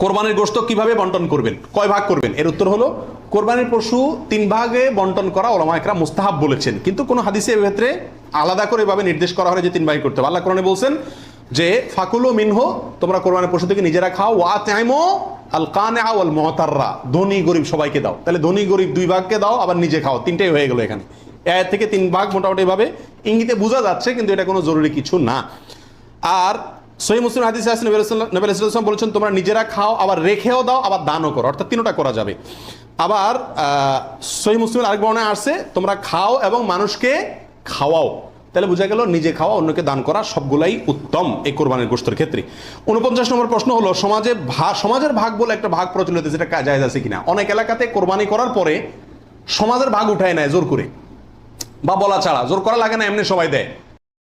কোরবানির গোশত কিভাবে বন্টন করবেন, কয় ভাগ করবেন? এর উত্তর হলো কোরবানির পশু 3 ভাগে বন্টন করা উলামা ইকরাম মুস্তাহাব বলেছেন, কিন্তু কোন হাদিসে এর ক্ষেত্রে আলাদা করে এভাবে নির্দেশ করা হয় যে 3 ভাগে করতে হবে। আল্লাহ কোরআনে বলছেন যে ফাকুলু মিনহু, তোমরা কোরবানির পশু থেকে নিজেরা খাও, ওয়া আতইমু আল কানিআ ওয়াল মুতাররা, ধনী গরিব সবাইকে দাও। তাহলে ধনী গরিব 2 ভাগকে দাও, আবার নিজে খাও, 3টাই হয়ে গেল এখানে। এর থেকে 3 ভাগ মোটামুটি ভাবে ইঙ্গিতে বোঝা যাচ্ছে, কিন্তু এটা কোনো জরুরি কিছু না। আর সহিহ মুসলিম হাদিসে আছে নবী সাল্লাল্লাহু আলাইহি ওয়াসাল্লাম বলেছেন তোমরা নিজেরা খাও, আবার রেখেও দাও, আবার দানও করো, অর্থাৎ 3টা করা যাবে। আবার সহিহ মুসলিমের আরেক বর্ণনায় আসছে তোমরা খাও এবং মানুষকে খাওয়াও। তাহলে বোঝা গেল নিজে খাওয়া, অন্যকে দান করা সবগুলাই উত্তম এই কোরবানির গোশতের ক্ষেত্রে। 49 নম্বর প্রশ্ন হলো সমাজের ভাগ বলে একটা ভাগ প্রচলিত, যেটা জায়েজ আছে কিনা। অনেক এলাকাতে কোরবানি করার পরে সমাজের ভাগ উঠায় নেয় জোর করে, বা বলা ছাড়া, জোর করা লাগে না, এমনি সবাই দেয়।